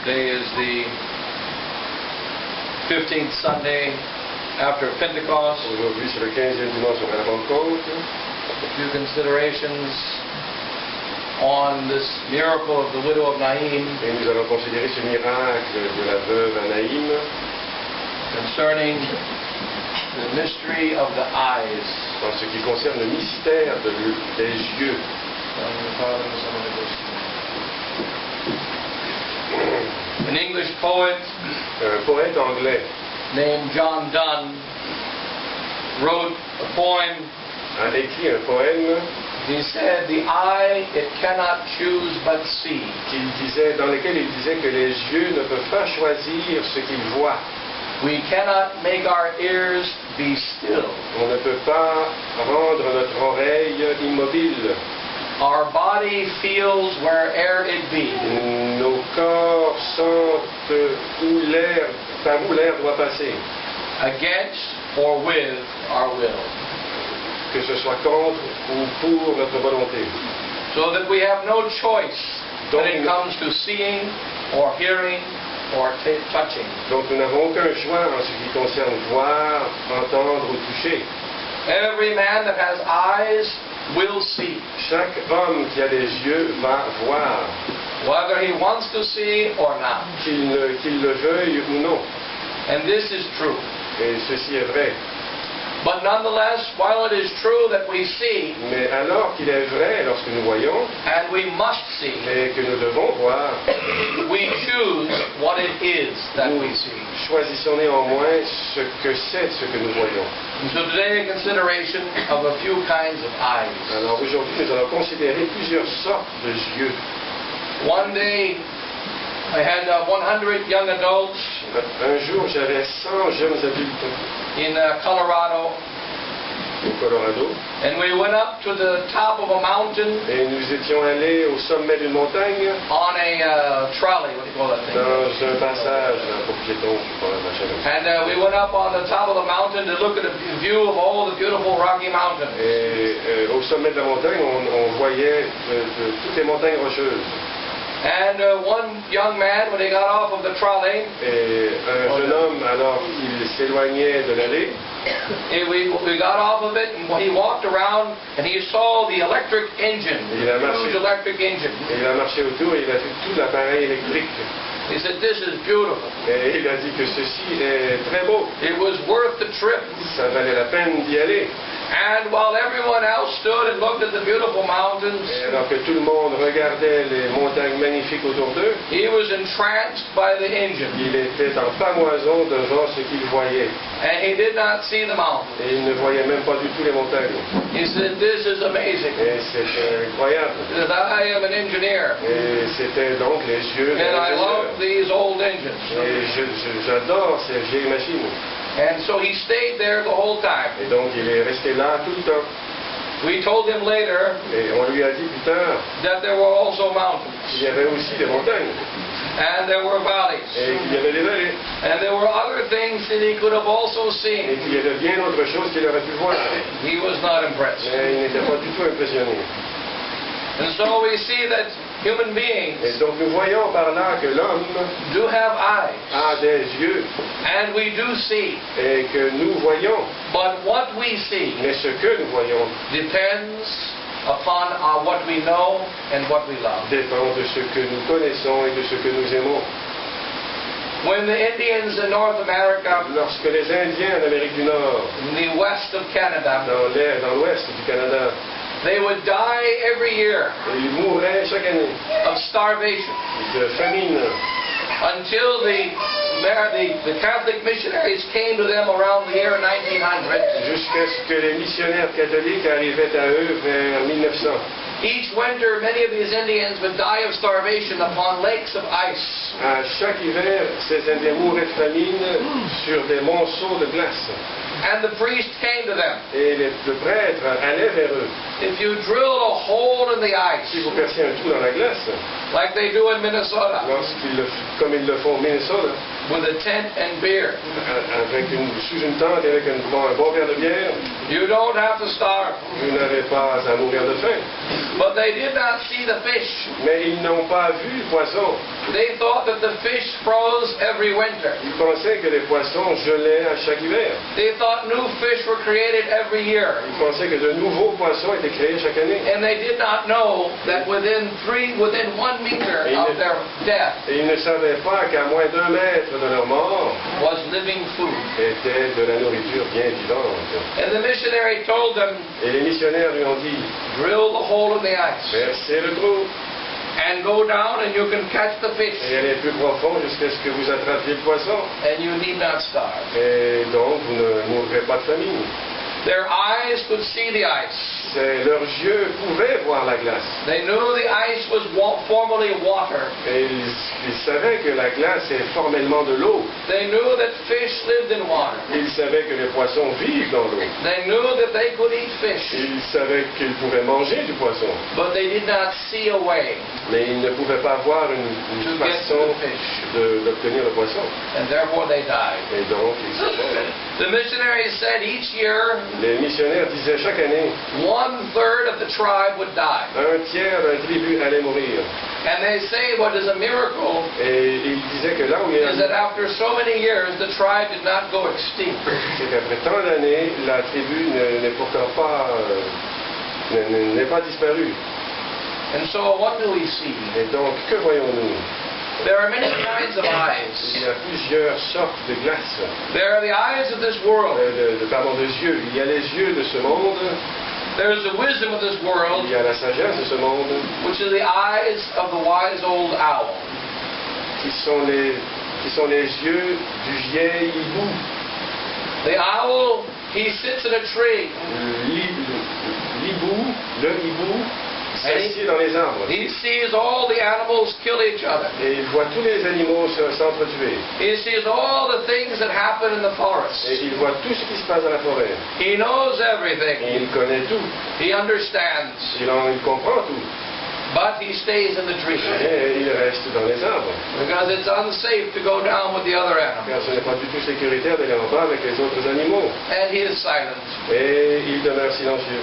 Today is the 15th Sunday after Pentecost. Aujourd'hui, c'est le 15e dimanche après la Pentecôte. A few considerations on this miracle of the widow of Naïm. Et nous allons considérer ce miracle de la veuve à Naïm. Concerning the mystery of the eyes. En ce qui concerne le mystère des yeux. An English poet, un poète anglais named John Donne, wrote a poem. A écrit un poème. He said, "The eye it cannot choose but see." Dans lequel il disait que les yeux ne peuvent pas choisir ce qu'ils voient. We cannot make our ears be still. On ne peut pas rendre notre oreille immobile. Our body feels where'er it be. Nos corps sentent par où l'air doit passer. Against or with our will. Que ce soit contre ou pour notre volonté. So that we have no choice when it comes to seeing or hearing or touching. Donc nous n'avons aucun choix en ce qui concerne voir, entendre ou toucher. Every man that has eyes will see. Chaque homme qui a des yeux va voir. Whether he wants to see or not. Qu'il le veuille ou non. And this is true. Et ceci est vrai. But nonetheless, while it is true that we see, mais alors qu'il est vrai lorsque nous voyons, and we must see, et que nous devons voir, we choose what it is that we see. Choisissons néanmoins ce que c'est ce que nous voyons. And so today, a consideration of a few kinds of eyes. Alors aujourd'hui, nous allons considérer plusieurs sortes de yeux. One day, I had 100 young adults. Un jour, j'avais 100 jeunes adultes. In Colorado. Au Colorado. And we went up to the top of a mountain. Et nous étions allés au sommet d'une montagne. On a trolley, what do you call that thing? Dans un passage pour piétons, je crois, machin. And we went up on the top of the mountain to look at a view of all the beautiful Rocky Mountains. Et au sommet de la montagne, on voyait toutes les montagnes rocheuses. And one young man, when he got off of the trolley, et un jeune homme, alors qu'il s'éloignait de l'allée, we got off of it, and he walked around, and he saw the electric engine, the huge electric engine. Et il a marché autour et il a vu tout l'appareil électrique. He said, "This is beautiful." Et il a dit que ceci est très beau. It was worth the trip. Ça valait la peine d'y aller. And while everyone else stood and looked at the beautiful mountains, et alors que tout le monde regardait les montagnes magnifiques autour d'eux, he was entranced by the engine. Il était en pamoison devant ce qu'il voyait. And he did not see the mountains. Et il ne voyait même pas du tout les montagnes. He said, "This is amazing." Et c'était incroyable. He said, "I am an engineer." Et c'était donc les yeux de And I l'ingénieur. love these old engines. Et j'adore ces vieilles machines. And so he stayed there the whole time. Et donc il est resté là tout le temps. We told him later Et on lui a dit plus tard that there were also mountains. qu'il y avait aussi des montagnes. And there were valleys. Et qu'il y avait des vallées. And there were other things that he could have also Et seen. qu'il y avait bien autre chose qu'il aurait pu voir. He was not impressed. Mais il n'était pas du tout impressionné. And so we see that human beings Et donc nous voyons par là que l'homme do have eyes. A des yeux. And we do see. Et que nous voyons. But what we see Mais ce que nous voyons depends upon what we know and what we love. Dépend de ce que nous connaissons et de ce que nous aimons. When the Indians in North America, lorsque les Indiens d'Amérique du Nord, in the west of Canada, dans l'ouest du Canada, they would die every year ils mouraient chaque année of starvation de famine until the Catholic missionaries came to them around the year 1900. Jusqu'à ce que les missionnaires catholiques arrivaient à eux vers 1900. Each winter, many of these Indians would die of starvation upon lakes of ice. À chaque hiver, ces Indiens mouraient de famine sur des monceaux de glace. And the priest came to them. Et le prêtre allait vers eux. If you drill a hole in the ice, Si vous perciez un trou dans la glace, like they do in Minnesota, comme ils le font au Minnesota, with a tent and beer, sous une tente avec un bon verre de bière, you don't have to starve. vous n'avez pas à mourir de faim. But they did not see the fish. Mais ils n'ont pas vu le poisson. They thought that the fish froze every winter. Ils pensaient que les poissons gelaient à chaque hiver. They thought new fish were created every year. Ils pensaient que de nouveaux poissons étaient créés chaque année. And they did not know that within 1 meter of their death Et ils ne savaient pas qu'à moins d'1 mètre de leur mort was living food. était de la nourriture bien vivante. And the missionary told them, Et les missionnaires lui ont dit, drill the hole in the ice percez le trou and go down and you can catch the fish. et allez plus profond jusqu'à ce que vous attrapiez le poisson. And you need not starve. Et donc vous ne mourrez pas de famine. Their eyes could see the ice. Leurs yeux pouvaient voir la glace. They knew the ice was formerly water. Et ils savaient que la glace est formellement de l'eau. They knew that fish lived in water. Ils savaient que les poissons vivent dans l'eau. They knew that they could eat fish. Ils savaient qu'ils pourraient manger du poisson. But they did not see a way Mais ils ne pouvaient pas voir une to get to façon the fish. d'obtenir le poisson. And therefore they died. Et donc, ils se morts. The missionaries said each year Les missionnaires disaient chaque année, 1/3 of the tribe would die. un tiers d'un tribu allait mourir. And they say what is a miracle Et ils disaient que là où il y a is that after so many years the tribe did not go extinct. c'est qu'après tant d'années, la tribu n'est pourtant pas n'est pas disparue. And so what do we see? Et donc, que voyons-nous? There are many kinds of eyes. Il y a plusieurs sortes de glaces, There are the eyes of this world. pardon, de yeux. Il y a les yeux de ce monde, There is the wisdom of this world, il y a la sagesse de ce monde, which is the eyes of the wise old owl. qui sont les yeux du vieil hibou. The owl, he sits in a tree. L'hibou, le hibou, s'assied dans les arbres. He sees all the animals kill each other. Et il voit tous les animaux s'entretuer. He sees all the things that happen in the forest. Et il voit tout ce qui se passe dans la forêt. He knows Et everything. il connaît tout. He understands. Il comprend tout. But he stays in the tree. Et il reste dans les arbres. Because it's unsafe to go down with the other animals. Car ce n'est pas du tout sécuritaire d'aller en bas avec les autres animaux. And he is silent. Et il demeure silencieux.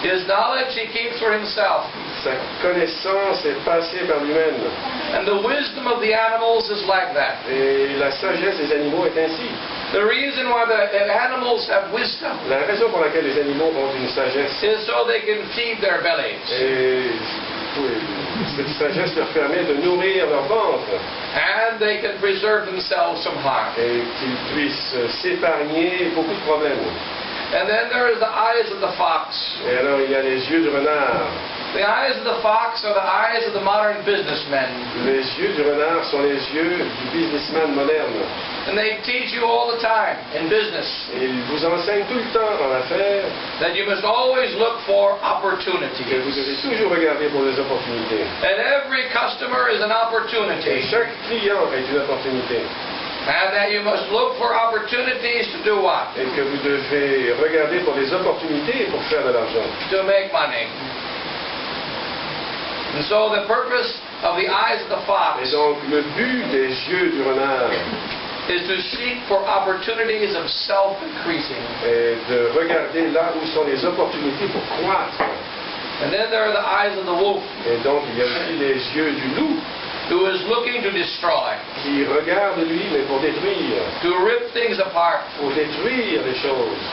His knowledge he keeps for himself. Sa connaissance est passée par lui-même. And the wisdom of the animals is like that. Et la sagesse des animaux est ainsi. The reason why the animals have wisdom La raison pour laquelle les animaux ont une sagesse, is so they can feed their bellies. et cette sagesse leur permet de nourrir leur ventre And they can preserve themselves from harm. et qu'ils puissent s'épargner beaucoup de problèmes. And then there is the eyes of the fox. Et alors il y a les yeux du renard. The eyes of the fox are the eyes of the modern businessmen. Les yeux du renard sont les yeux du businessman moderne. And they teach you all the time in business Et ils vous enseignent tout le temps en affaires that you must always look for que vous opportunities. devez toujours regarder pour les opportunités. And every customer is an Et opportunity. chaque client est une opportunité. And that you must look for opportunities to do what? Et que vous devez regarder pour les opportunités pour faire de l'argent. To make money. And so the purpose of the eyes of the Et fox donc le but des yeux du renard is to seek for opportunities of self-increasing. est de regarder là où sont les opportunités pour croître. And then there are the eyes of the wolf, Et donc il y a aussi les yeux du loup who is looking to destroy, qui regarde lui mais pour détruire, to rip things apart. pour détruire les choses.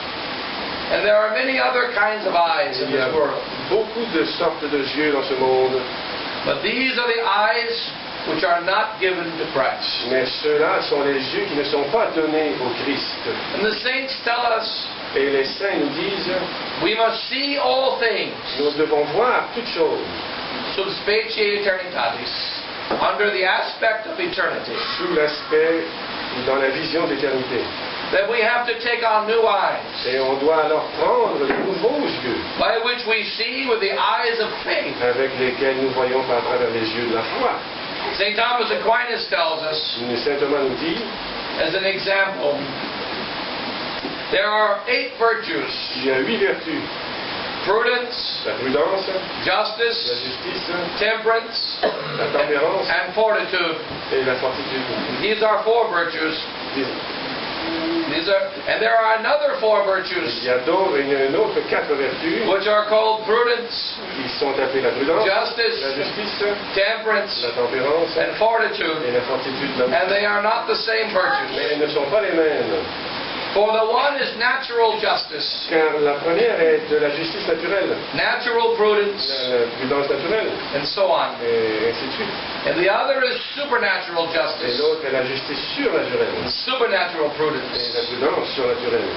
And there are many other kinds of eyes in Il y a this world. beaucoup de sortes de yeux dans ce monde, But these are the eyes which are not given to Christ. mais ceux-là sont les yeux qui ne sont pas donnés au Christ. And the saints tell us Et les saints nous disent, we must see all things nous devons voir toutes choses sub specie eternitatis, under the aspect of eternity. sous l'aspect, dans la vision d'éternité. That we have to take on new eyes, Et on doit alors prendre de nouveaux yeux by which we see with the eyes of faith. avec lesquels nous voyons par travers les yeux de la foi. St. Thomas Aquinas tells us, Saint Thomas nous dit, as an example, There are 8 virtues. Il y a 8 vertus. Prudence, La prudence, la justice, justice, temperance, la tempérance and fortitude. et la fortitude. These are 4 virtues. And there are another 4 virtues, Il y a une autre 4 vertus which are called prudence, qui sont appelées la prudence, la justice, justice, temperance, la tempérance and fortitude. et la fortitude. And they are not the same Mais virtues. elles ne sont pas les mêmes. For the one is natural justice, Car la première est de la justice naturelle, natural prudence, la prudence naturelle, and so on. et ainsi de suite. And the other is supernatural Et justice, l'autre est la justice surnaturelle, supernatural et prudence. la prudence surnaturelle.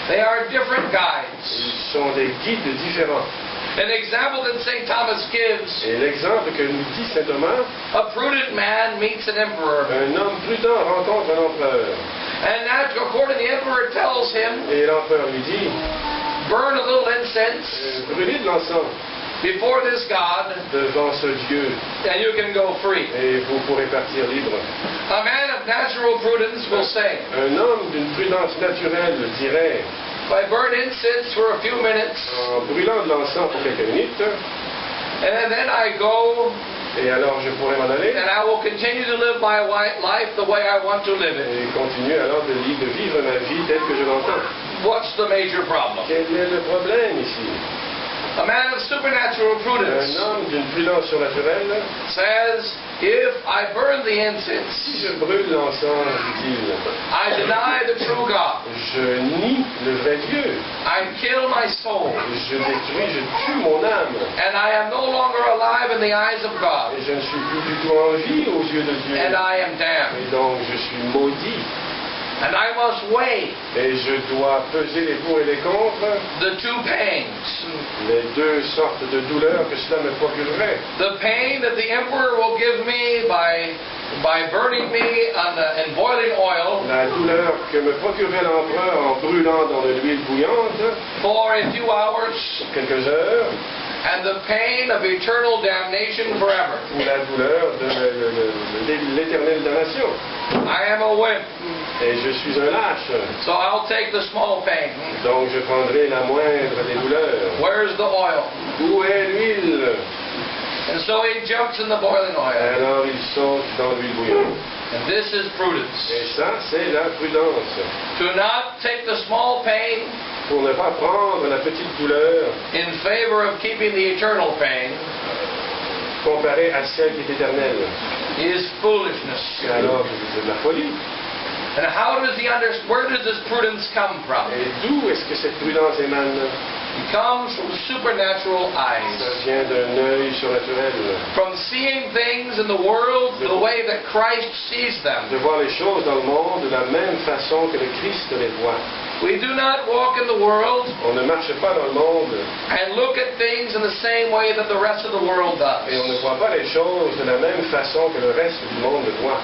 They are different guides. Ils sont des guides différents. An example that St. Thomas gives, Et l'exemple que nous dit saint Thomas, a prudent man meets an emperor. un homme prudent rencontre un empereur. And that, according to the emperor tells him, Et l'empereur lui dit, burn a little incense brûlez de l'encens before this God, devant ce Dieu, and you can go free. et vous pourrez partir libre. A man of natural prudence will say, Un homme d'une prudence naturelle dirait, if I burn incense for a few minutes, en brûlant de l'encens pour quelques minutes, and then I go, et alors je pourrais m'en aller, and I will continue to live my life the way I want to live it. et continuer alors de vivre ma vie telle que je l'entends. What's the major problem? Quel est le problème ici? A man of supernatural Un prudence homme d'une prudence surnaturelle, says, if I burn the incense, si je brûle l'encens, dit-il, I deny the true God. je nie le vrai Dieu, I kill my soul, je détruis, je tue mon âme, and I am no longer alive in the eyes of God, et je ne suis plus du tout en vie aux yeux de Dieu, and I am damned. et donc je suis maudit, And I must weigh et je dois peser les pour et les contre, the 2 pains. les 2 sortes de douleurs que cela me procurerait. The pain that the emperor will give me by burning me in boiling oil La douleur que me procurerait l'empereur en brûlant dans de l'huile bouillante for a few hours, pour quelques heures, and the pain of eternal damnation forever. ou la douleur de l'éternelle damnation. I am a wimp, Et je suis un lâche, so I'll take the small pain. donc je prendrai la moindre des douleurs. Where's the oil? Où est l'huile? And so he jumps in the boiling oil. Alors il saute dans l'huile bouillante. And this is prudence. Et ça, c'est la prudence. To not take the small pain Pour ne pas prendre la petite douleur in favor of keeping the eternal pain comparée à celle qui est éternelle. is foolishness. Alors, c'est de la folie. And how does he understand? Where does this prudence come from? Et d'où est-ce que cette prudence émane? It comes from supernatural Ça eyes. vient d'un œil surnaturel. From seeing things in the world the way that Christ sees them. De voir les choses dans le monde de la même façon que le Christ les voit. We do not walk in the world On ne marche pas dans le monde and look at things in the same way that the rest of the world et on ne does. voit pas les choses de la même façon que le reste du monde le voit.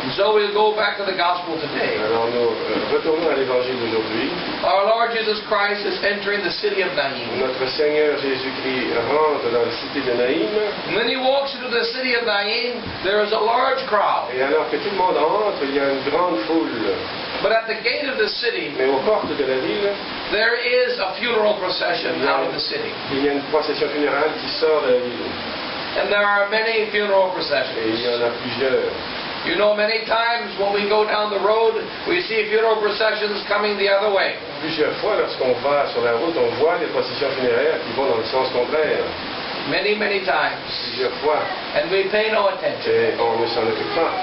And so we'll go back to the gospel today. Alors nous retournons à l'évangile d'aujourd'hui. Our Lord Jesus Christ is entering the city of Naim. Notre Seigneur Jésus-Christ rentre dans la cité de Naïm. And when he walks into the city of Naim, there is a large crowd. Et alors que tout le monde entre, il y a une grande foule. But at the gate of the city, Mais aux portes de la ville, there is a funeral procession out of the city. il y a une procession funérale qui sort de la ville. And there are many funeral Et il processions. y en a plusieurs. You know, many times when we go down the road, we see funeral processions coming the other way. Plusieurs fois, lorsqu'on va sur la route, on voit des processions funéraires qui vont dans le sens contraire. Many, many times. Plusieurs fois. And we pay no attention. Et on ne s'en occupe pas.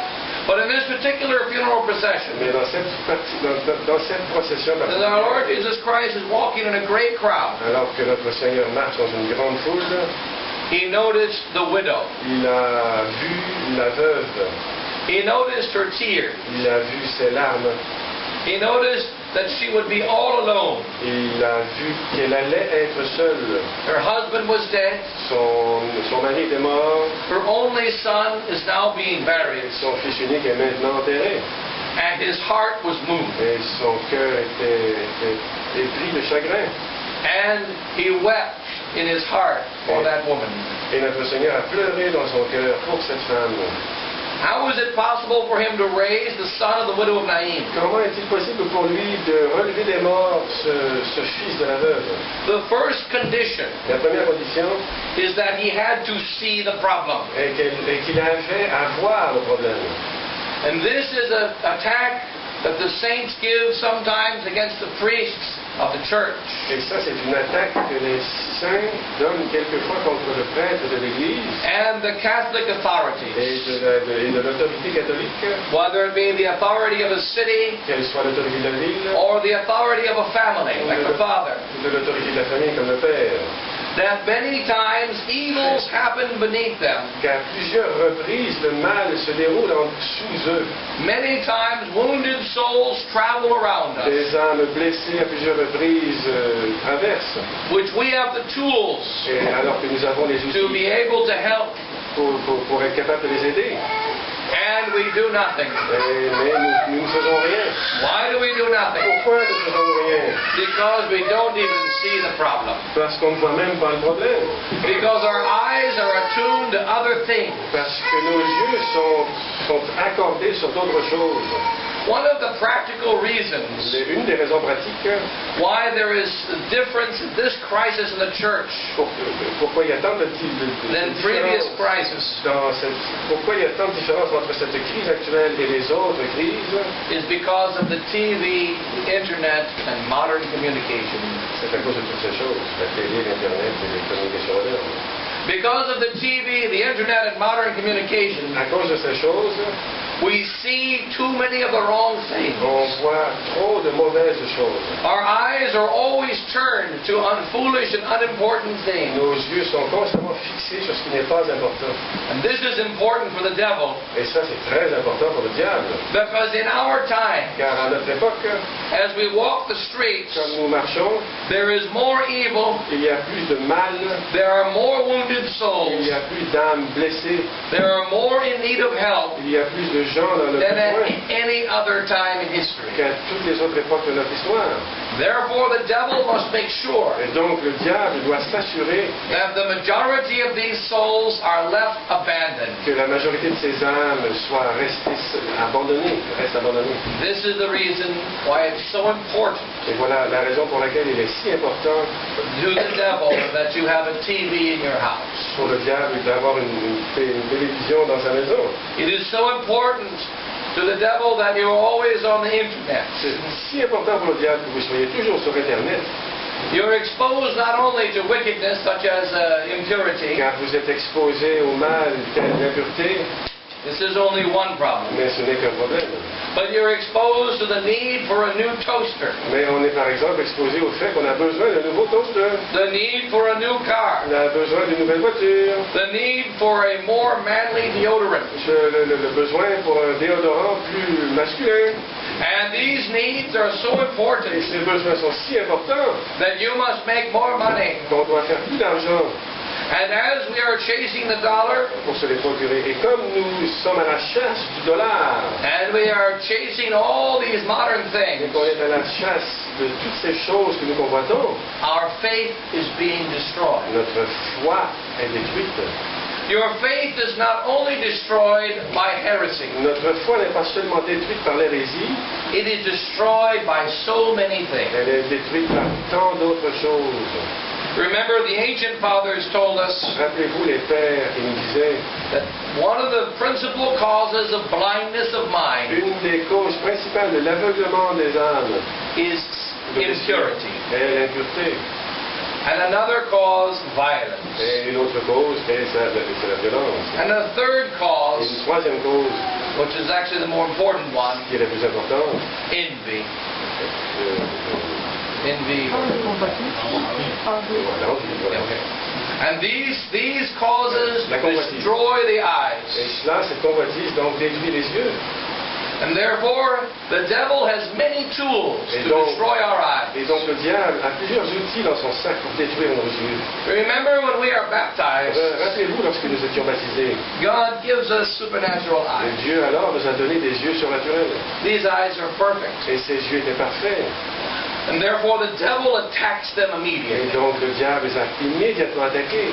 But in this particular funeral procession, Mais dans cette procession our particulière, Lord Jesus Christ is walking in a great crowd. alors que notre Seigneur marche dans une grande foule, He noticed the widow. il a vu la veuve, He noticed her tears. il a vu ses larmes, He noticed that she would be all alone. il a vu qu'elle allait être seule. Her husband was dead. Son mari était mort, Her only son is now being buried. son fils unique est maintenant enterré. And his heart was moved. Et son cœur était pris de chagrin. And he wept in his heart for that woman. Et notre Seigneur a pleuré dans son cœur pour cette femme. How was it possible for him to raise the son of the widow of Nain? Comment est-il possible pour lui de relever des morts ce fils de la veuve? The first condition La première condition is that he had to see the problem. est qu'il avait à voir le problème. And this is an attack that the saints give sometimes against the priests of the church. Et ça, c'est une attaque que les saints donnent quelquefois contre le prêtre de l'Église And the Catholic et authorities, de l'autorité catholique, whether it be the authority of a city qu'elle soit l'autorité de la ville or the authority of a family, like the father, ou de l'autorité de la famille comme le père. that many times evils happen beneath them. Qu'à plusieurs reprises, le mal se déroule sous eux. Many times wounded souls travel around us, Des âmes blessées à plusieurs reprises traversent. which we have the tools Et alors que nous avons les to outils be able to help, pour être capables de les aider. and we do nothing. Mais nous ne faisons rien. Why do we do nothing? Pourquoi ne faisons-nous rien? Because we don't even see the problem. Parce qu'on ne voit même pas le problème. Because our eyes are attuned to other things. Parce que nos yeux sont accordés sur d'autres choses. One of the practical reasons Une des raisons pratiques why there is a difference in this crisis in the church pourquoi il y a tant de than previous différences crises pourquoi il y a tant de différences entre cette crise actuelle et les autres crises, is because of the TV, the internet, and modern communication. c'est à cause de toutes ces choses, la télé, l'Internet et les communications modernes. Because of the TV, the internet, and modern communication, À cause de ces choses, we see too many of the wrong things. on voit trop de mauvaises choses. Our eyes are always turned to foolish and unimportant things. Nos yeux sont constamment fixés sur ce qui n'est pas important. And this is important for the devil, Et ça, c'est très important pour le diable. because in our time, Car à notre époque, as we walk the streets, quand nous marchons, there is more evil, il y a plus de mal, there are more wounded il souls, y a plus d'âmes blessées, there are more in need of help il y a plus de gens dans le than at besoin any other time in history. qu'à toutes les autres époques de notre histoire. Therefore, the devil must make sure Et donc le diable doit s'assurer that the majority of these souls are left abandoned. que la majorité de ces âmes soient restées restent abandonnées. This is the reason why it's so important Et voilà la raison pour laquelle il est si important to the devil that you have a TV in your house. pour le diable d'avoir une télévision dans sa maison. It is so important to the devil that you're always on the internet. C'est si important pour le diable que vous soyez toujours sur Internet, You're exposed not only to wickedness such as impurity. car vous êtes exposé au mal tel l'impureté, This is only one problem. mais ce n'est qu'un problème. But you're exposed to the need for a new toaster, Mais on est par exemple exposé au fait qu'on a besoin d'un nouveau toaster, the need for a new car, on a besoin d'une nouvelle voiture, the need for a more manly deodorant. le besoin pour un déodorant plus masculin. And these needs are so Et important ces besoins sont si importants that you must make more money. qu'on doit faire plus d'argent And as we are chasing the dollar, pour se les procurer. Et comme nous sommes à la chasse du dollar, and we are chasing all these modern et things, qu'on est à la chasse de toutes ces choses que nous convoitons, our faith is being destroyed. notre foi est détruite. Your faith is not only destroyed by heresy, Notre foi n'est pas seulement détruite par l'hérésie, it is destroyed by so many things. elle est détruite par tant d'autres choses. Remember, the ancient fathers told us Rappelez-vous les pères qui nous disaient, that one of the principal causes of blindness of mind une des causes principales de l'aveuglement des âmes is impurity, est l'impureté. and another cause, violence, Et une autre cause, c'est la violence. and a third Et cause, une troisième cause, which is actually the more important one, qui est la plus importante, envy. euh, Envy. voilà, Okay. And these causes La convoitise. destroy the Et eyes. cela, cette convoitise, donc détruit les yeux. And therefore, the devil has many tools Et to donc- destroy our eyes. Et donc le diable a plusieurs outils dans son sac pour détruire nos yeux. Remember when we are baptized, Rappelez-vous, lorsque nous étions baptisés, God gives us supernatural et eyes. Dieu alors nous a donné des yeux surnaturels. These eyes are perfect. Et ces yeux étaient parfaits. And therefore the devil attacks them Et immediately. donc le diable les a immédiatement attaqués.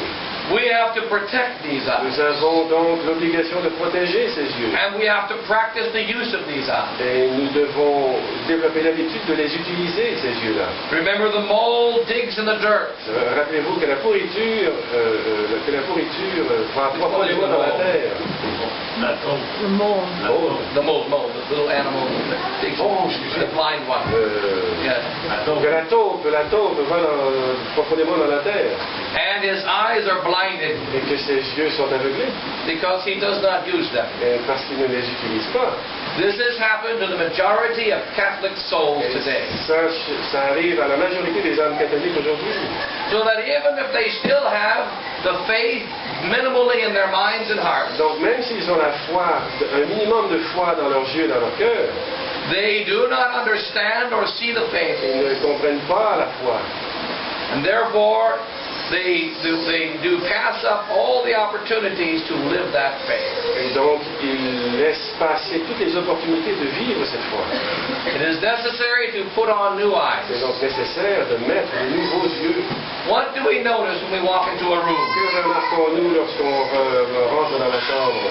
We have to protect these eyes. Nous avons donc l'obligation de protéger ces yeux. And we have to practice the use of these eyes. Et nous devons développer l'habitude de les utiliser, ces yeux-là. Remember, the mole digs in the dirt. Rappelez-vous que la pourriture va profondément dans la terre. The mole. The mole, the little animal that digs, the blind one. Yeah. Que la taupe va profondément dans la terre. And his eyes are blinded Et que ses yeux sont aveuglés. because he does not use them. Et parce qu'il ne les utilise pas. This has happened to the majority of Catholic souls Et today. ça arrive à la majorité des âmes catholiques aujourd'hui. So that even if they still have the faith minimally in their minds and hearts, Donc même s'ils ont la foi, un minimum de foi dans leurs yeux, dans leur cœur, they do not understand or see the faith. ils ne comprennent pas la foi. And therefore, they do pass up all the opportunities to live that faith. Et donc ils laissent passer toutes les opportunités de vivre cette foi. It is necessary to put on new C'est eyes. donc nécessaire de mettre de nouveaux yeux. What do we notice when we walk into a room? Que remarquons-nous lorsqu'on rentre dans la chambre?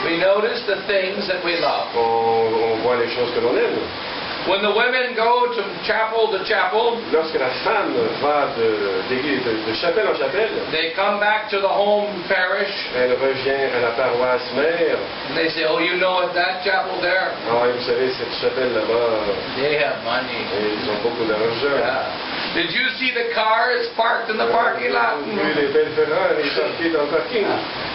We notice the things that we love. On voit les choses que l'on aime. When the women go to chapel, Lorsque la femme va de chapelle en chapelle, they come back to the home parish, elle revient à la paroisse mère. and they say, oh, you know, at that chapel there, Ah, et vous savez, cette chapelle là-bas, they have money. ils ont beaucoup d'argent. Yeah. Did you see the cars parked in the parking lot? Vous avez vu les belles Ferrari parquées dans le parking.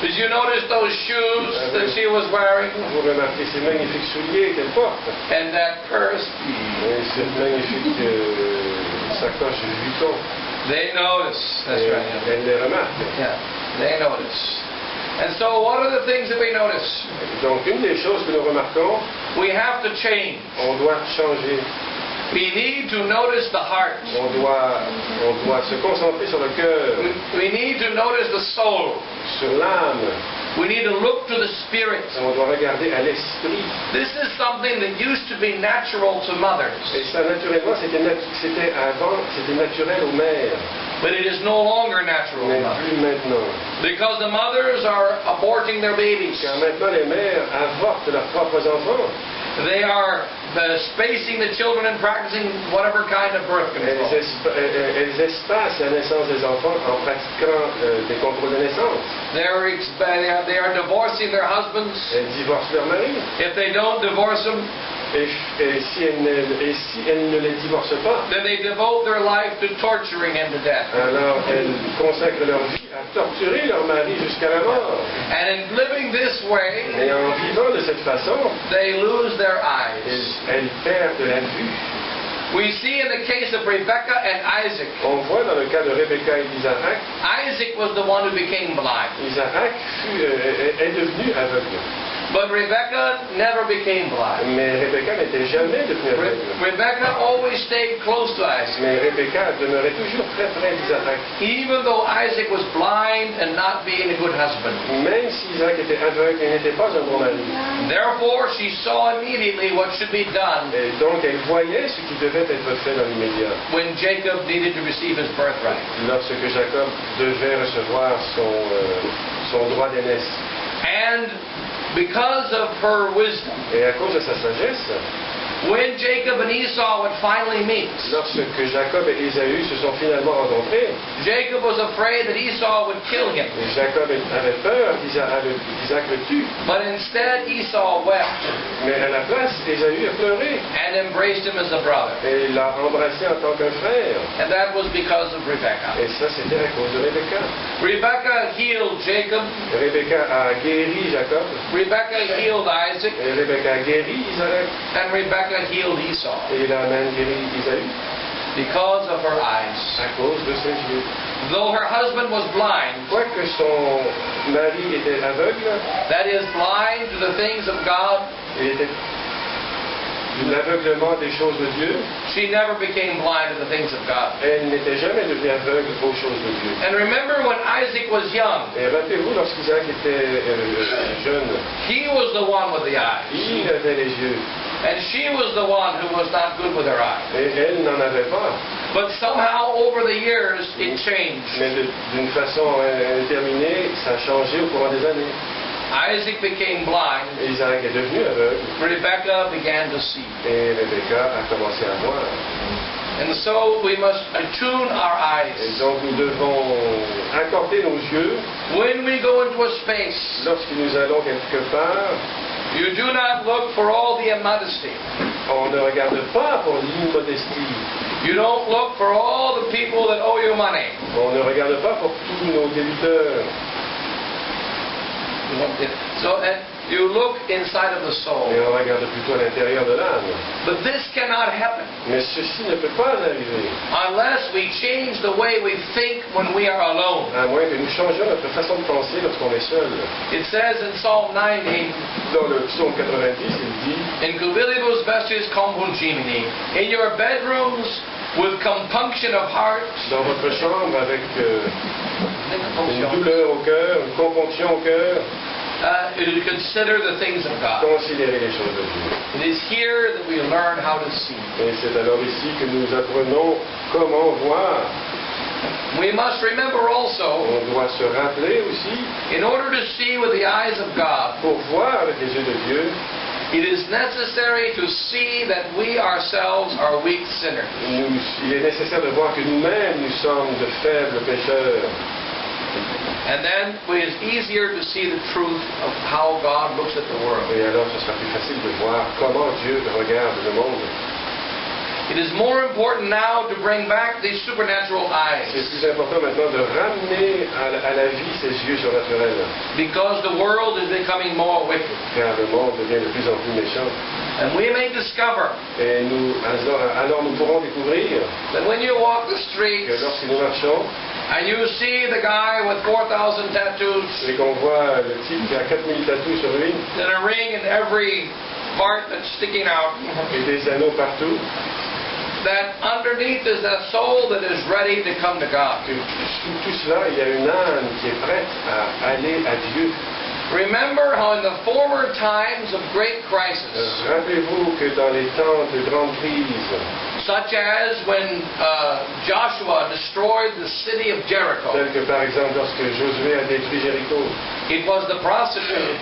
Did you notice those shoes that she was wearing? Vous remarquez ces magnifiques souliers qu'elle porte. And that purse? Et cette magnifique sacoche Vuitton. They notice. That's Et right. elle les remarque. Yeah, they notice. And so what are the things that we notice? Donc une des choses que nous remarquons, We have to change. on doit changer. We need to notice the heart. On doit se concentrer sur le cœur, We need to notice the soul. sur l'âme. We need to look to the spirit. On doit regarder à l'esprit. This is something that used to be natural to mothers, Et ça, naturellement, c'était naturel aux mères, but it is no longer natural mais to mothers. plus maintenant. Because the mothers are aborting their babies. Car maintenant, les mères avortent leurs propres enfants. They are spacing the children and practicing whatever kind of birth control. Elles espacent la naissance des enfants en pratiquant des contrôles de naissance. They are divorcing their husbands. Elles divorcent leur mari. If they don't divorce them, Et si elles ne les divorcent pas, then they devote their life to torturing him to death. alors elles consacrent leur vie à torturer leur mari jusqu'à la mort. And in living this way, Et en vivant de cette façon, they lose their eyes. elles perdent la vue. We see in the case of Rebekah and Isaac, On voit dans le cas de Rebecca et d'Isaac, Isaac was the one who became blind. Isaac est devenu aveugle. But Rebekah never became blind. Mais Rebecca n'était jamais devenue aveugle. Rebekah always stayed close to Isaac. Mais Rebecca demeurait toujours très près d'Isaac. Even though Isaac was blind and not being a good husband. Même si Isaac était aveugle, il n'était pas un bon mari. Therefore, she saw immediately what should be done Et donc elle voyait ce qui devait être fait dans l'immédiat. when Jacob needed to receive his birthright. Lorsque Jacob devait recevoir son droit d'aînesse. And because of her wisdom, Et à cause de sa sagesse, when Jacob and Esau would finally meet, lorsque Jacob et Ésaü se sont finalement rencontrés, Jacob was afraid that Esau would kill him. et Jacob avait peur qu'Isaac le tue. But instead, Esau wept Mais à la place, Ésaü a pleuré and embraced him as a brother. et il l'a embrassé en tant qu'un frère. And that was because of Rebekah. Et ça, c'était à cause de Rebecca. Rebekah healed Jacob. Rebecca a guéri Jacob Rebekah healed Isaac. et Rebecca a guéri Isaac And Rebekah healed Esau et il a même guéri Isaü because of her eyes. à cause de ses yeux. Though her husband was blind, Quoique son mari était aveugle, that is, blind to the things of God, il était l'aveuglement des choses de Dieu, she never became blind to the things of God. elle n'était jamais devenue aveugle aux choses de Dieu. And remember when Isaac was young, Et rappelez-vous, lorsqu'Isaac était jeune, he was the one with the eyes. il avait les yeux And she was the one who was not good with her eyes. et elle n'en avait pas. But somehow over the years it changed. Mais d'une façon indéterminée, ça a changé au cours des années. Isaac became blind. Isaac est devenu aveugle. Rebekah began to see. Et Rebecca a commencé à voir. And so we must attune our eyes. Et donc nous devons accorder nos yeux. When we go into a space, Lorsque nous allons quelque part, you do not look for all the immodesty. on ne regarde pas pour l'immodestie. You don't look for all the people that owe you money. On ne regarde pas pour tous nos débiteurs. So you look inside of the soul. Mais on regarde plutôt à l'intérieur de l'âme. But this cannot happen Mais ceci ne peut pas arriver, unless we change the way we think when we are alone. à moins que nous changions notre façon de penser lorsqu'on est seul. It says in Psalm 90, Dans le psaume 90, il dit in cubilibus vestis compungimini, in your bedrooms with compunction of heart, dans votre chambre avec une douleur au cœur, une compunction au cœur, you consider the things of God. considérez les choses de Dieu. It is here that we learn how to see. Et c'est alors ici que nous apprenons comment voir. We must remember also, On doit se rappeler aussi, in order to see with the eyes of God, pour voir avec les yeux de Dieu, it is necessary to see that we ourselves are weak sinners. il est nécessaire de voir que nous-mêmes, nous sommes de faibles pécheurs. And then it is easier to see the truth of how God looks at the world. Et alors, ce sera plus facile de voir comment Dieu regarde le monde. It is more important now to bring back these supernatural eyes, C'est plus important maintenant de ramener à la vie ces yeux surnaturels, because the world is becoming more wicked. car le monde devient de plus en plus méchant. And we may discover Et alors nous pourrons découvrir that when you walk the streets que lorsque nous marchons and you see the guy with 4,000 tattoos et qu'on voit le type qui a 4000 tatous sur lui and a ring in every part that's sticking out, et des anneaux partout, that underneath is a soul that is ready to come to God. que sous tout cela, il y a une âme qui est prête à aller à Dieu. Remember how in the former times of great crisis, Rappelez-vous que dans les temps de grande crise, such as when Joshua destroyed the city of Jericho, tel que par exemple lorsque Josué a détruit Jéricho, it was the prostitute,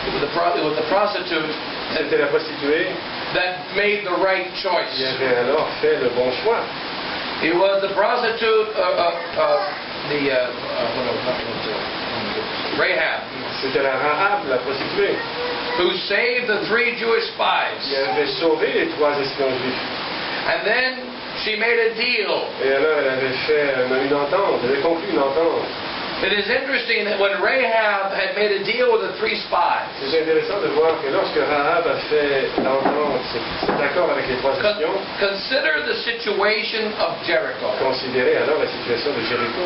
it was the prostitute c'était la prostituée that made the right qui choice. avait alors fait le bon choix. It was the prostitute, Rahab, C'était la Rahab, la prostituée, who saved the 3 Jewish qui spies. avait sauvé les 3 espions juifs. And then she made a deal. Et alors elle avait fait une entente, elle avait conclu une entente. It is interesting that when Rahab had made a deal with the 3 spies, C'est intéressant de voir que lorsque Rahab a fait l'entente, cet accord avec les 3 espions, consider the situation of Jericho. considérez alors la situation de Jéricho.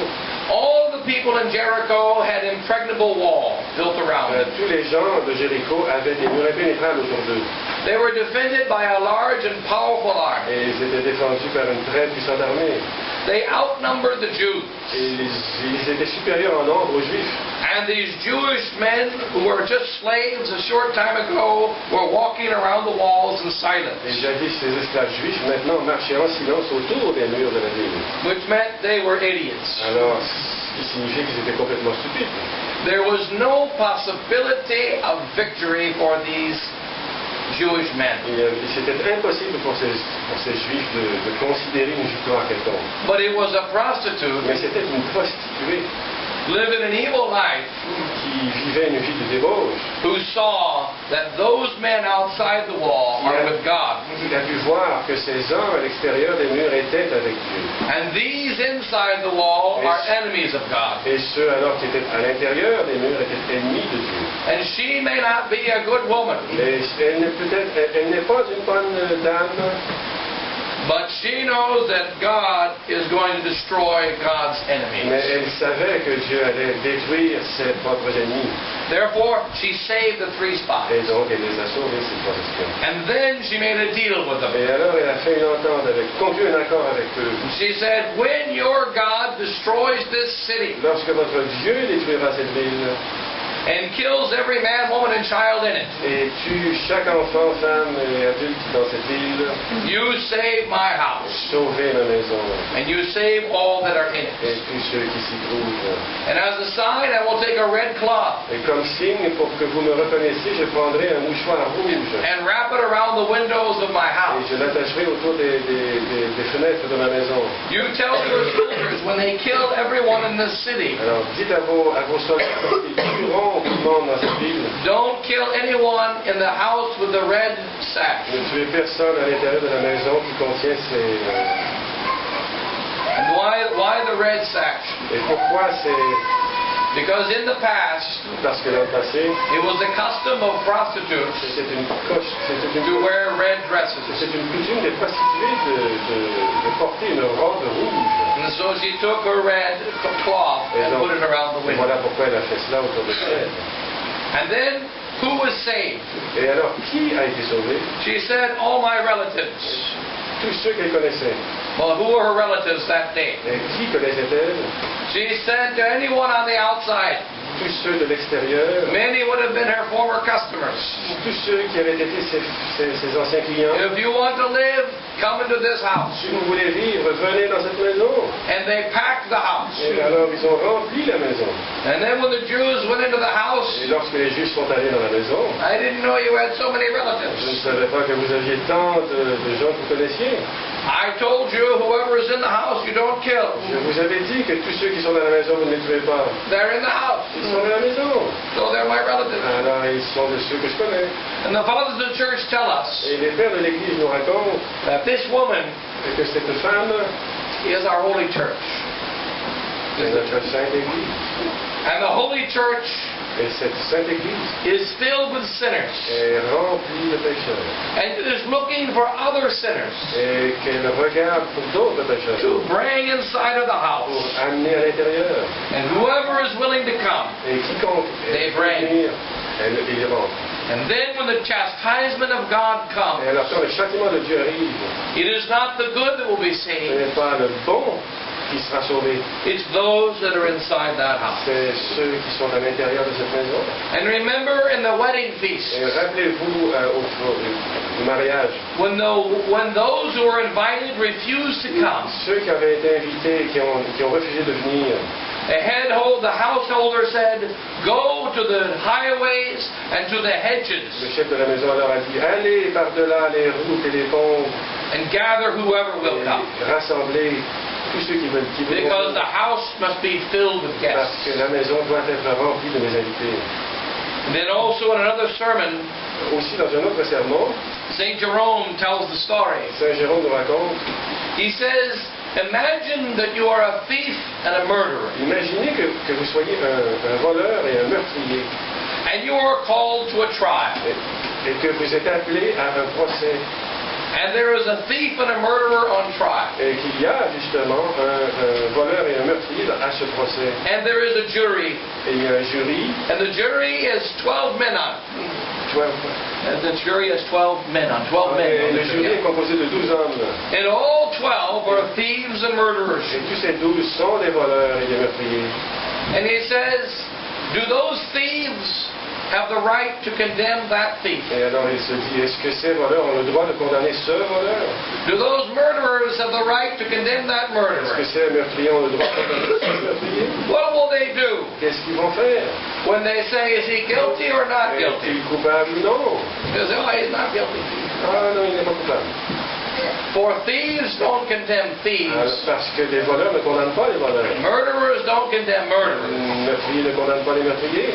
All the people in Jericho had impregnable wall built around it. Tous les gens de Jéricho avaient des murs impénétrables autour d'eux. They were defended by a large and powerful army. Et ils étaient défendus par une très puissante armée. They outnumbered the Jews. Et ils étaient supérieurs en nombre aux Juifs. And these Jewish men who were just slaves a short time ago were walking around the walls in silence, Et jadis, ces esclaves juifs maintenant marchaient en silence autour des murs de la ville. which meant they were idiots. Alors, ce qui signifiait qu'ils étaient complètement stupides. There was no possibility of victory for these Jewish men. C'était impossible pour ces juifs de considérer une victoire quelconque. But it was a prostitute Mais c'était une prostituée living an evil life qui vivait une vie de débauche, who saw that those men outside the wall are with God. qui a pu voir que ces hommes à l'extérieur des murs étaient avec Dieu. And these inside the wall are enemies of God. Et ceux alors qui étaient à l'intérieur des murs étaient ennemis de Dieu. And she may not be a good woman, Mais elle n'est pas une bonne dame, but she knows that God is going to destroy God's mais enemies. elle savait que Dieu allait détruire ses propres ennemis. Therefore, she saved the 3 Et spies. donc elle les a sauvés, ces 3 espions. And then she made a deal with them. Et alors elle a fait une entente conclu un accord avec eux. She said, when your God destroys this city, Lorsque votre Dieu détruira cette ville, and kills every man, woman, and child in it. et tue chaque enfant, femme et adulte dans cette ville. You save my house, Sauvez ma maison and you save all that are in et it. tous ceux qui s'y trouvent. And as a sign, I will take a red cloth Et comme signe, pour que vous me reconnaissiez, je prendrai un mouchoir rouge and wrap it around the windows of my et house. je l'attacherai autour des fenêtres de ma maison. You tell your soldiers when they kill everyone in this city, Alors dites à vos soldats qu'ils tueront tout le monde dans cette ville. don't kill anyone in the house with the red sash. Ne tuez personne à l'intérieur de la maison qui contient ces... And why the red sash? Et pourquoi c'est... Because in the past, Parce que dans le passé, it was the custom of prostitutes c'était une to wear red dresses. coutume des prostituées de porter une robe rouge. And so she took her red cloth Et and donc, put it around the window. voilà pourquoi elle a fait cela autour de elle. And then, who was saved? Et alors, qui a été sauvé? She said, all my relatives. Tous ceux qu'elle connaissait. Well, who were her relatives that day? Et qui connaissait-elle? She said to anyone on the outside. Tous ceux de l'extérieur. Many would have been her former customers. Tous ceux qui avaient été ses anciens clients. If you want to live, come into this house. Si vous voulez vivre, venez dans cette maison. And they packed the house. Et alors, ils ont rempli la maison. And then when the Jews went into the house, Et lorsque les Juifs sont allés dans la maison, I didn't know you had so many je ne relatives. savais pas que vous aviez tant de gens que vous connaissiez. I told you, whoever is in the house, you don't kill. Je vous avais dit que tous ceux qui sont dans la maison, vous ne les tuez pas. They're in the house. Ils sont dans la maison. So they're my relatives. Alors, ils sont de ceux que je connais. And the fathers of the church tell us Et les pères de l'Église nous racontent that this woman que cette femme is our holy church. est notre Sainte Église. And the holy church Et cette Sainte Église is filled with sinners. est remplie de pécheurs. And it is looking for other sinners Et qu'elle regarde pour d'autres pécheurs. to bring inside of the Pour house. amener à l'intérieur. And whoever is willing to come. Et quiconque They veut bring. venir, elle y rentre. And then when the chastisement of God comes, Et alors quand le châtiment de Dieu arrive, it is not the good that will be ce saved. n'est pas le bon qui sera sauvé. It's those that are inside that house. C'est ceux qui sont à l'intérieur de cette maison. And remember in the wedding feast, Et rappelez-vous au mariage, when those who were invited refused to come, ceux qui avaient été invités et qui ont refusé de venir, the householder said, go to the highways and to the le hedges chef de la maison leur a dit, allez par-delà les routes et les ponts and gather whoever will et come. rassembler tous ceux qui veulent Because the house must be filled with parce guests. que la maison doit être remplie de mes invités. And then also in another sermon, Aussi dans un autre sermon, St. Jerome tells the story. Saint Jérôme nous raconte, He says, imagine that you are a thief and a murderer, imaginez que vous soyez un voleur et un meurtrier and you are called to a trial. et que vous êtes appelé à un procès And there is a thief and a murderer on trial. et qu'il y a justement un voleur et un meurtrier à ce procès. And there is a jury. Et il y a un jury, And the jury has 12 men on it. 12, And the jury has 12 men on 12 men. et on le the jury est jury. composé de 12 hommes. And all 12 are thieves and murderers. Et tous ces 12 sont des voleurs et des meurtriers. And he says, do those thieves have the right to condemn that thief? Et alors il se dit, est-ce que ces voleurs ont le droit de condamner ce voleur? Do those murderers have the right to condemn that Est-ce que murderer? ces meurtriers ont le droit de condamner ce meurtrier? What will they do Qu'est-ce qu'ils vont faire? when they say, is he guilty or not guilty? Est-il coupable ou non? They say, oh, he's not guilty. Ah non, il n'est pas coupable. For thieves don't condemn thieves. Parce que les voleurs ne condamnent pas les voleurs. Murderers don't condemn murderers. Les meurtriers ne condamnent pas les meurtriers.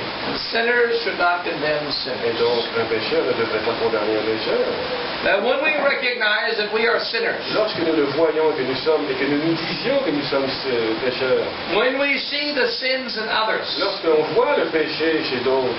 Sinners should not condemn Et sinners. donc, un pécheur ne devrait pas condamner un pécheur. That when we recognize that we are sinners, Lorsque nous le voyons et que nous nous disions que nous sommes pécheurs, when we see the sins in others, lorsqu'on voit le péché chez d'autres,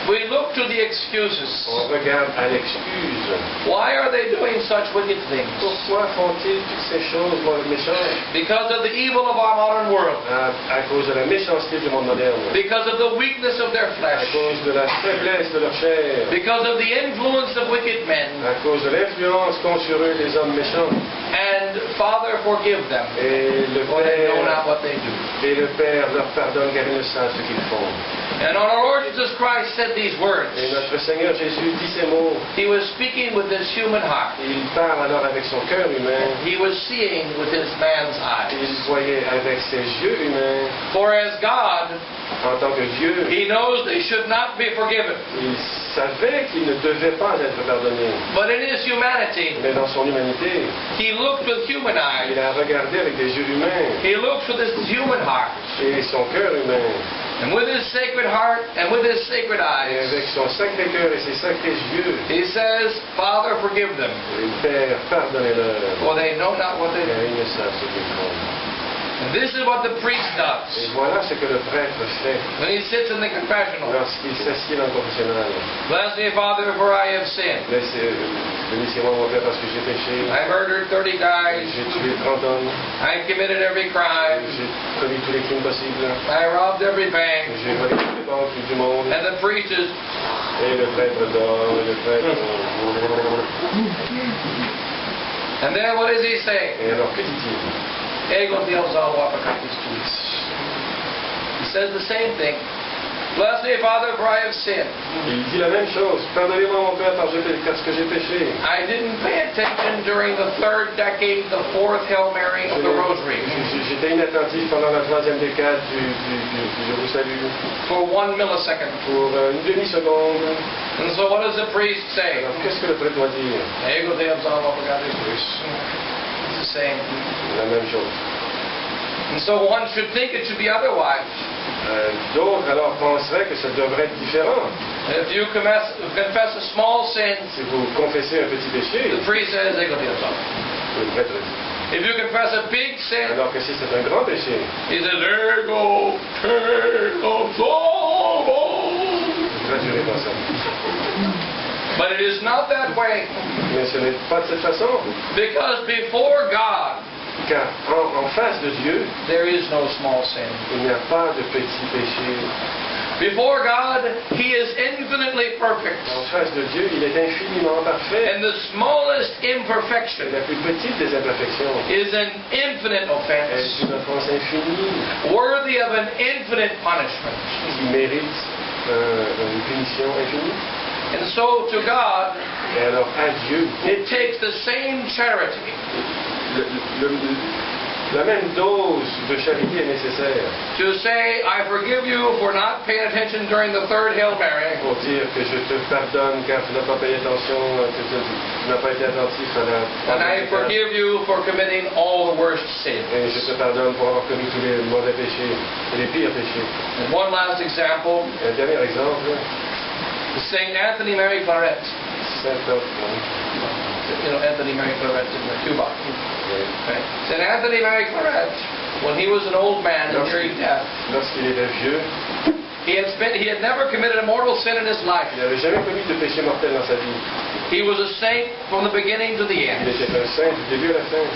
we look to the excuses. on regarde à l'excuse. Why are they doing such wicked things? Pourquoi font-ils toutes ces choses méchantes? Because of the evil of our modern world. À cause de la méchanceté du monde moderne. Because of the weakness of their À flesh. cause de la faiblesse de leur chair. Because of the influence of wicked men. À cause de l'influence qu'ont sur eux les hommes méchants. And Father, forgive them. Et le For they know Père, not what they do. et le Père leur pardonne car ils ne savent ce qu'ils font. And our Lord Jesus Christ said these words. Et notre Seigneur Jésus dit ces mots. He was speaking with his human heart. Il parle alors avec son cœur humain. He was seeing with his man's eyes. Il voyait avec ses yeux humains. For as God, En tant que Dieu, He knows they should not be forgiven. il savait qu'il ne devait pas être pardonné. But in His humanity, Mais dans son humanité, He looked with human eyes. il a regardé avec des yeux humains He looks with His human heart. et son cœur humain. And with His sacred heart and with His sacred Et eyes, avec son sacré cœur et ses sacrés yeux, He says, Father, forgive them, et Père, pardonnez-leur, for they know not what they car do. ils ne savent ce qu'ils font. And this is what the priest Et does voilà ce que le prêtre fait when he sits in the confessional. lorsqu'il s'assied dans le confessionnal. Bless me, Father, for I have sinned. Bénissez-moi, mon Père, parce que j'ai péché. I murdered 30 guys. J'ai tué 30 hommes. I committed every crime. J'ai commis tous les crimes possibles. I robbed every bank. J'ai volé toutes les banques du monde. And the priest is, Et le prêtre dort, et le prêtre... and then what does he say? Et alors, que dit-il? Ego Deus all what becomes to us. He says the same thing. Bless me, Father, for I have sinned. Il dit la même chose. Pardonnez-moi, mon Père, parce que j'ai péché. I didn't pay attention during the third decade, the fourth Hail Mary of the Rosary. J'étais inattentif pendant la troisième décade du Je vous salue. For 1 millisecond. Pour une demi-seconde. And so what does the priest say? Alors, qu'est-ce que le prêtre doit dire? Ego Deus all what becomes to us. It's the same. La même chose. And so one should think it should be otherwise. D'autres alors penseraient que ça devrait être différent. If you confess a small sin, Si vous confessez un petit péché, the priest says, Ego Deus all. le prêtre dit. If you confess a big sin, Alors que si c'est un grand péché, he says, Ego Deus all. vous traduirez pas ça. But it is not that way, Mais ce n'est pas de cette façon. because before God, Car en face de Dieu, there is no small sin. il n'y a pas de petit péché. Before God, He is infinitely perfect. En face de Dieu, il est infiniment parfait. And the smallest Et imperfection la plus petite des imperfections is an infinite est offense, une offense infinie worthy of an infinite punishment. qui mérite une punition infinie. And so to God, Et alors à Dieu, it takes the same charity la même dose de charité est nécessaire to say, I forgive you for not paying attention during the third Hail Mary, pour dire que je te pardonne car tu n'as pas payé attention, tu n'as pas été attentif à la... and I forgive you for committing all the worst sins. Et je te pardonne pour avoir commis tous les mauvais péchés et les pires péchés. And one last example, Un dernier exemple, Saint Anthony Mary Claret. Anthony Mary Claret in Cuba. Right. Saint Anthony Mary Claret, when he was an old man and nearing death, Lorsqu'il était vieux, he had never committed a mortal sin in his life. il n'avait jamais commis de péché mortel dans sa vie. He was a saint from the beginning to the Il end. était un saint du début à la fin.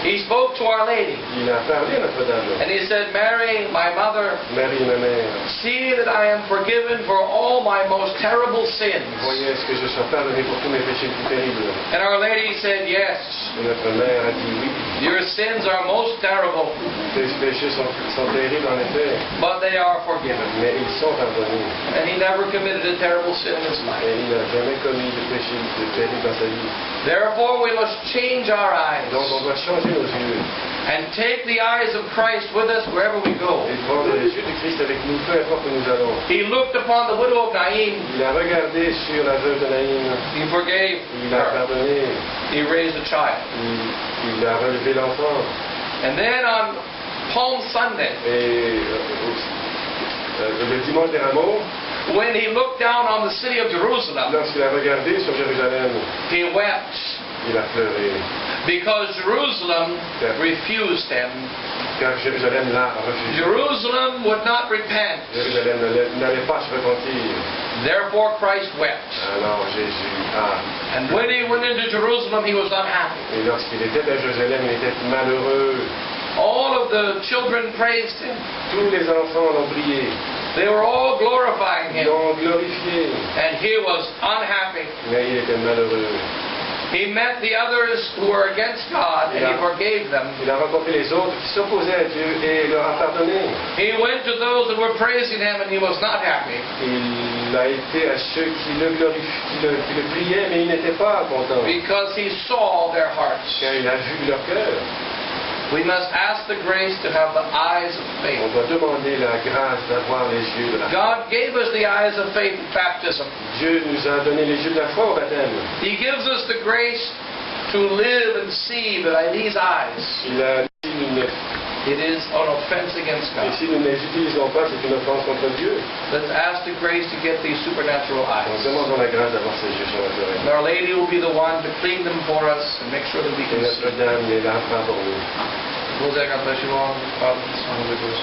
He spoke to Our Lady, Il a parlé à Notre-Dame. and he said, Mary, my mother, Marie, ma mère, see that I am forgiven for all my most terrible sins. voyez, est-ce que je sois pardonné pour tous mes péchés les plus terribles? And Our Lady said, yes, Et notre mère a dit oui. your sins are most terrible, Tes péchés sont terribles en effet, but they are forgiven. mais ils sont pardonnés. And he never committed a terrible sin in his life. Et il n'a jamais commis de péché terrible dans sa vie. Therefore, we must change our eyes Donc on doit changer nos yeux and take the eyes of Christ with us wherever we go. et prendre les yeux de Christ avec nous, peu importe où nous allons. He looked upon the widow of Nain. Il a regardé sur la veuve de Naïm. He forgave Il a her. pardonné. He raised a child. Il a relevé l'enfant. And then on Palm Sunday, Et le dimanche des Rameaux, when he looked down on the city of Jerusalem, lorsqu'il a regardé sur Jérusalem, he wept il a pleuré. because Jerusalem refused him. Car Jérusalem l'a refusé. Jerusalem would not repent. Jérusalem n'allait pas se repentir. Therefore Christ wept. Alors Jésus a... And when he went into Jerusalem, he was unhappy. Et lorsqu'il était à Jérusalem, il était malheureux. All of the children praised him. Tous les enfants l'ont prié. They were all glorifying Ils him. l'ont glorifié. And he was unhappy. Mais il était malheureux. He met the others who were against God and he forgave them. Il a rencontré les autres qui s'opposaient à Dieu et leur a pardonné. He went to those that were praising him and he was not happy. Il a été à ceux qui le priaient, mais il n'était pas content. Because he saw their hearts. Car il a vu leur cœur. We must ask the grace to have the eyes of faith. On doit demander la grâce d'avoir les yeux de la foi. God gave us the eyes of faith at baptism. Dieu nous a donné les yeux de la foi au baptême. He gives us the grace to live and see by these eyes. It is an offense against God. Et si nous ne les utilisons pas, c'est une offense contre Dieu. Let's ask the grace to get these supernatural eyes. Donc demandons la grâce d'avoir ces yeux surnaturels. And Our Lady will be the one to clean them for us and make sure that we Et can see. Notre Dame les lavera pour nous. God bless you all. Father, Son, and Holy Ghost.